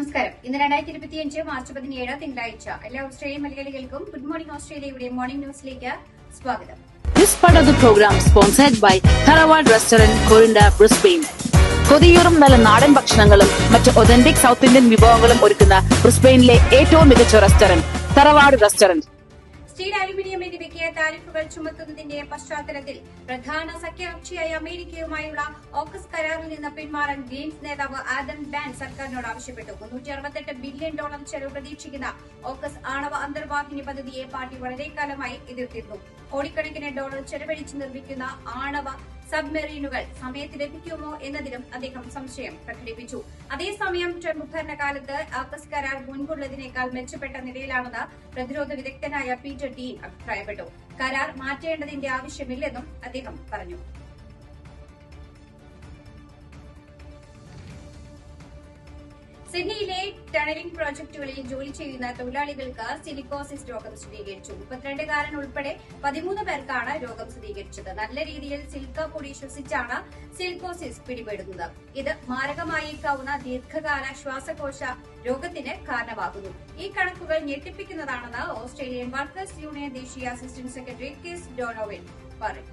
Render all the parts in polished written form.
നമസ്കാരം. ഇന്ന് 2025 മാർച്ച് 17 തിങ്കളാഴ്ച. എല്ലാ ഓസ്ട്രേലിയൻ മലയാളികൾക്കും ഗുഡ് മോർണിംഗ് ഓസ്ട്രേലിയയുടെ മോർണിംഗ് ന്യൂസിലേക്ക് സ്വാഗതം. This part of the program sponsored by Tharawad Restaurant, Corinda, Brisbane. കൊതിയൂറും നല്ല നാടൻ ഭക്ഷണങ്ങളും മറ്റ് ഒതന്റിക് സൗത്ത് ഇന്ത്യൻ വിഭവങ്ങളും ഒരുക്കുന്ന ബ്രിസ്ബെയിനിലെ ഏറ്റവും മികച്ച റെസ്റ്റോറന്റ് തറവാട് റെസ്റ്റോറന്റ്. സ്റ്റീൽ, അലുമിനിയം എന്നിവയ്ക്ക് താരിഫുകൾ ചുമത്തുന്നതിന്റെ പശ്ചാത്തലത്തിൽ പ്രധാന സഖ്യകക്ഷിയായ അമേരിക്കയുമായുള്ള ഓക്കസ് കരാറിൽ നിന്ന് പിന്മാറാൻ ഗ്രീൻസ് നേതാവ് ആദം ബാൻ സർക്കാരിനോട് ആവശ്യപ്പെട്ടു. $368 ബില്യൺ ചെലവ് പ്രതീക്ഷിക്കുന്ന ഓക്കസ് ആണവ അന്തർവാഹിനി പദ്ധതിയെ പാർട്ടി വളരെ കാലമായി എതിർത്തിരുന്നു. കോടിക്കണക്കിന് ഡോളർ ചെലവഴിച്ച് നിർമ്മിക്കുന്ന ആണവ സബ്മെറീനുകൾ സമയത്ത് ലഭിക്കുമോ എന്നതിലും അദ്ദേഹം സംശയം പ്രകടിപ്പിച്ചു. അതേസമയം ട്രംപ് ഭരണകാലത്ത് ഓക്കസ് കരാർ മുൻപുള്ളതിനേക്കാൾ മെച്ചപ്പെട്ട നിലയിലാണെന്ന് പ്രതിരോധ വിദഗ്ധനായ പീറ്റർ ഡീൻ അഭിപ്രായപ്പെട്ടു. കരാർ മാറ്റേണ്ടതിന്റെ ആവശ്യമില്ലെന്നും അദ്ദേഹം പറഞ്ഞു. സിഡ്നിയിലെ ടണലിംഗ് പ്രോജക്ടുകളിൽ ജോലി ചെയ്യുന്ന തൊഴിലാളികൾക്ക് സിലിക്കോസിസ് രോഗം സ്ഥിരീകരിച്ചു. 32കാരൻ ഉൾപ്പെടെ 13 പേർക്കാണ് രോഗം സ്ഥിരീകരിച്ചത്. നല്ല രീതിയിൽ സിലിക്ക പൊടി ശ്വസിച്ചാണ് സിലിക്കോസിസ് പിടിപെടുന്നത്. ഇത് മാരകമായേക്കാവുന്ന ദീർഘകാല ശ്വാസകോശ രോഗത്തിന് കാരണമാകുന്നു. ഈ കണക്കുകൾ ഞെട്ടിപ്പിക്കുന്നതാണെന്ന് ഓസ്ട്രേലിയൻ വർക്കേഴ്സ് യൂണിയൻ ദേശീയ അസിസ്റ്റന്റ് സെക്രട്ടറി കിസ് ഡോണോവിൻ പറഞ്ഞു.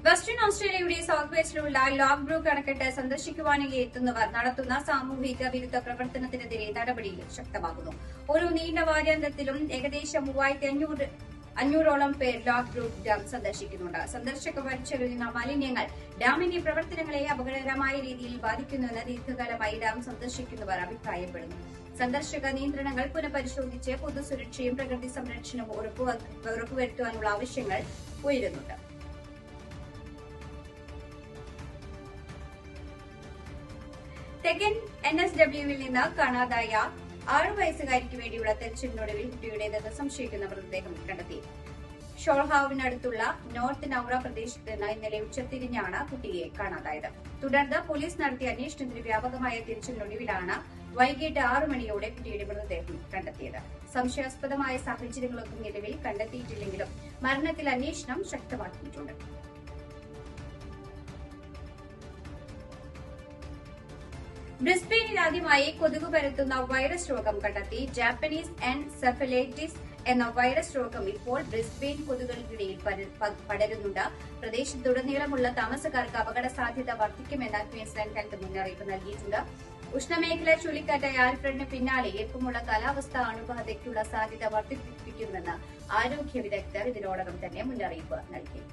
വെസ്റ്റേൺ ഓസ്ട്രേലിയയുടെ സൌത്ത് വെസ്റ്റിലുള്ള ലോഗ് ബ്രൂക്ക് അണക്കെട്ട് സന്ദർശിക്കുവാനായി എത്തുന്നവർ നടത്തുന്ന സാമൂഹിക വിരുദ്ധ പ്രവർത്തനത്തിനെതിരെ നടപടി ശക്തമാകുന്നു. ഒരു നീണ്ട വാരാന്ത്യത്തിലും ഏകദേശം 3500 പേർ ലോഗ് ബ്രൂക്ക് ഡാം സന്ദർശിക്കുന്നുണ്ട്. സന്ദർശകർ വലിച്ചെറിയുന്ന മാലിന്യങ്ങൾ ഡാമിന്റെ പ്രവർത്തനങ്ങളെ അപകടകരമായ രീതിയിൽ ബാധിക്കുന്നുവെന്ന് ദീർഘകാലമായി ഡാം സന്ദർശിക്കുന്നവർ അഭിപ്രായപ്പെടുന്നു. സന്ദർശക നിയന്ത്രണങ്ങൾ പുനഃപരിശോധിച്ച് പൊതുസുരക്ഷയും പ്രകൃതി സംരക്ഷണവും ഉറപ്പുവരുത്തുവാനുള്ള ആവശ്യങ്ങൾ ഉയരുന്നുണ്ട്. തെക്കൻ NSWയിൽ നിന്ന് കാണാതായ 6 വയസ്സുകാരിക്ക് വേണ്ടിയുള്ള തെരച്ചിലിനൊടുവിൽ കുട്ടിയുടേതെന്ന് സംശയിക്കുന്ന മൃതദേഹം കണ്ടെത്തി. ഷോൾഹാവിനടുത്തുള്ള നോർത്ത് നൌറ പ്രദേശത്ത് നിന്ന് ഇന്നലെ ഉച്ചതിരിഞ്ഞാണ് കുട്ടിയെ കാണാതായത്. തുടർന്ന് പോലീസ് നടത്തിയ അന്വേഷണത്തിന് വ്യാപകമായ തിരച്ചിലിനൊടുവിലാണ് വൈകിട്ട് 6 മണിയോടെ കുട്ടിയുടെ മൃതദേഹം കണ്ടെത്തിയത്. സംശയാസ്പദമായ സാഹചര്യങ്ങളൊന്നും നിലവിൽ കണ്ടെത്തിയിട്ടില്ലെങ്കിലും മരണത്തിൽ അന്വേഷണം ശക്തമാക്കിയിട്ടുണ്ട്. ബ്രിസ്ബെയിനിൽ ആദ്യമായി കൊതുക് പരത്തുന്ന വൈറസ് രോഗം കണ്ടെത്തി. ജാപ്പനീസ് എൻസെഫലൈറ്റിസ് എന്ന വൈറസ് രോഗം ഇപ്പോൾ ബ്രിസ്ബെയിൻ കൊതുകുകൾക്കിടയിൽ പടരുന്നുണ്ട്. പ്രദേശത്തുടനീളമുള്ള താമസക്കാർക്ക് അപകട സാധ്യത വർദ്ധിക്കുമെന്ന് ക്വീൻസ്ലാൻഡ് ഹെൽത്ത് മുന്നറിയിപ്പ് നൽകിയിട്ടുണ്ട്. ഉഷ്ണമേഖല ചുഴലിക്കാറ്റായ ആൽഫ്രഡിന് പിന്നാലെ ഈർപ്പമുള്ള കാലാവസ്ഥ അണുബാധയ്ക്കുള്ള സാധ്യത വർദ്ധിപ്പിക്കുമെന്ന് ആരോഗ്യ വിദഗ്ധർ ഇതിനോടകം തന്നെ മുന്നറിയിപ്പ് നൽകി.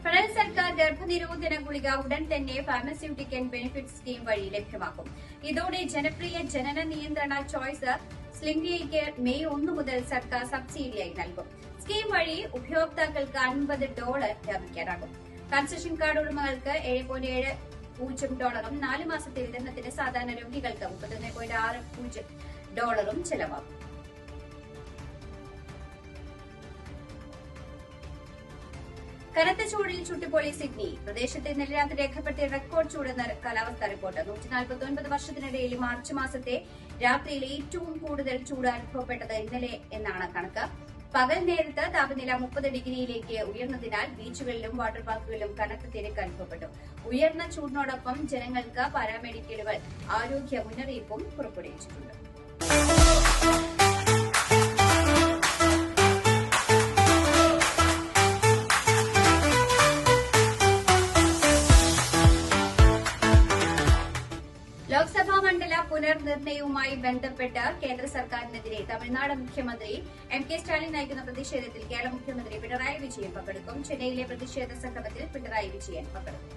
ഫെഡറൽ സർക്കാർ ഗർഭനിരോധന ഗുളിക ഉടൻ തന്നെ ഫാർമസ്യൂട്ടിക്കൽ ബെനിഫിറ്റ് സ്കീം വഴി ലഭ്യമാക്കും. ഇതോടെ ജനപ്രിയ ജനന നിയന്ത്രണ ചോയ്സ് സ്ലിംഗിയയ്ക്ക് മെയ് 1 മുതൽ സർക്കാർ സബ്സിഡിയായി നൽകും. സ്കീം വഴി ഉപഭോക്താക്കൾക്ക് $50 ലാഭിക്കാനാകും. കൺസെഷൻ കാർഡ് ഉടമകൾക്ക് $7.70 4 മാസത്തെ വിതരണത്തിന് സാധാരണ രോഗികൾക്ക് $31.60 ചെലവാകും. കനത്ത ചൂടിൽ ചുട്ടുപൊളി സിഡ്നി. പ്രദേശത്ത് ഇന്നലെ രാത്രി രേഖപ്പെടുത്തിയ റെക്കോർഡ് ചൂടെന്ന കാലാവസ്ഥാ റിപ്പോർട്ട്. 149 വർഷത്തിനിടയിൽ മാർച്ച് മാസത്തെ രാത്രിയിൽ ഏറ്റവും കൂടുതൽ ചൂട് അനുഭവപ്പെട്ടത് ഇന്നലെ എന്നാണ് കണക്ക്. പകൽ നേരത്ത് താപനില 30 ഡിഗ്രിയിലേക്ക് ഉയർന്നതിനാൽ ബീച്ചുകളിലും വാട്ടർ പാർക്കുകളിലും കനത്ത തിരക്ക് അനുഭവപ്പെട്ടു. ഉയർന്ന ചൂടിനോടൊപ്പം ജനങ്ങൾക്ക് പാരാമെഡിക്കലുകൾ ആരോഗ്യ മുന്നറിയിപ്പും പുറപ്പെടുവിച്ചിട്ടുണ്ട്. ലോക്സഭാ മണ്ഡല പുനർനിർണയവുമായി ബന്ധപ്പെട്ട് കേന്ദ്ര സർക്കാരിനെതിരെ തമിഴ്നാട് മുഖ്യമന്ത്രി MK സ്റ്റാലിൻ നയിക്കുന്ന പ്രതിഷേധത്തിൽ കേരള മുഖ്യമന്ത്രി പിണറായി വിജയൻ പങ്കെടുക്കും. ചെന്നൈയിലെ പ്രതിഷേധ സംഗമത്തിൽ പിണറായി വിജയൻ പങ്കെടുക്കും.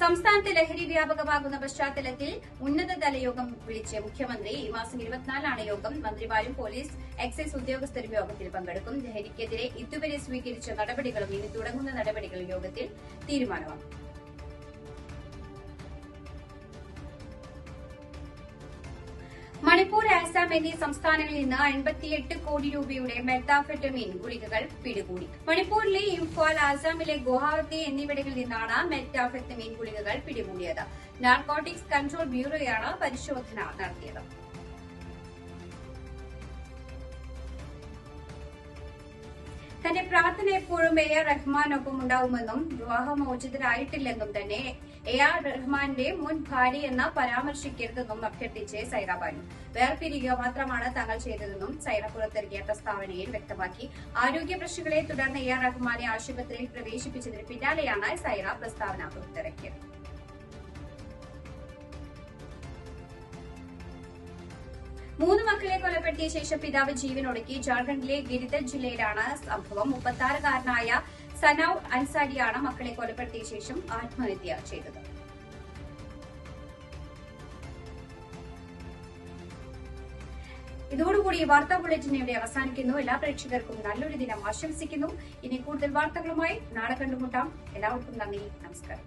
സംസ്ഥാനത്ത് ലഹരി വ്യാപകമാകുന്ന പശ്ചാത്തലത്തിൽ ഉന്നതതല യോഗം വിളിച്ച് മുഖ്യമന്ത്രി. ഈ മാസം 24 യോഗം. മന്ത്രിമാരും പോലീസ് എക്സൈസ് ഉദ്യോഗസ്ഥരും യോഗത്തിൽ പങ്കെടുക്കും. ലഹരിക്കെതിരെ ഇതുവരെ സ്വീകരിച്ച നടപടികളും ഇനി തുടങ്ങുന്ന നടപടികളും യോഗത്തിൽ തീരുമാനമാകും. മണിപ്പൂർ, ആസാം എന്നീ സംസ്ഥാനങ്ങളിൽ നിന്ന് 58 കോടി രൂപയുടെ മെത്താംഫെറ്റമീൻ ഗുളികകൾ പിടികൂടി. മണിപ്പൂരിലെ ഇംഫാൽ, ആസാമിലെ ഗുവാഹത്തി എന്നിവിടങ്ങളിൽ നിന്നാണ് മെത്താംഫെറ്റമീൻ ഗുളികകൾ പിടികൂടിയത്. നാർക്കോട്ടിക്സ് കൺട്രോൾ ബ്യൂറോയാണ് പരിശോധന നടത്തിയത്. തന്റെ പ്രാർത്ഥന എപ്പോഴും AR റഹ്മാനൊപ്പം ഉണ്ടാവുമെന്നും വിവാഹമോചിതരായിട്ടില്ലെന്നും തന്നെ AR റഹ്മാന്റെ മുൻ ഭാര്യ എന്ന പരാമർശിക്കരുതെന്നും അഭ്യർത്ഥിച്ച് സൈറ ബാനു. വേർപിരിയുക മാത്രമാണ് തങ്ങൾ ചെയ്തതെന്നും സൈറ പുറത്തിറക്കിയ പ്രസ്താവനയിൽ വ്യക്തമാക്കി. ആരോഗ്യ പ്രശ്നങ്ങളെ തുടർന്ന് AR റഹ്മാനെ ആശുപത്രിയിൽ പ്രവേശിപ്പിച്ചതിന് പിന്നാലെയാണ് സൈറ പ്രസ്താവന പുറത്തിറക്കിയത്. മൂന്ന് മക്കളെ കൊലപ്പെടുത്തിയ ശേഷം പിതാവ് ജീവനൊടുക്കി. ജാർഖണ്ഡിലെ ഗിരിധർ ജില്ലയിലാണ് സംഭവം. 36-കാരനായ സനൌ അൻസാരിയാണ് മക്കളെ കൊലപ്പെടുത്തിയ ശേഷം ആത്മഹത്യ ചെയ്തത്. ഇതോടുകൂടി വാർത്താ ബുള്ളറ്റിൻ ഇവിടെ അവസാനിക്കുന്നു. എല്ലാ പ്രേക്ഷകർക്കും നല്ലൊരു ദിനം ആശംസിക്കുന്നു. ഇനി കൂടുതൽ വാർത്തകളുമായി നാളെ കണ്ടുമുട്ടാം. എല്ലാവർക്കും നന്ദി, നമസ്കാരം.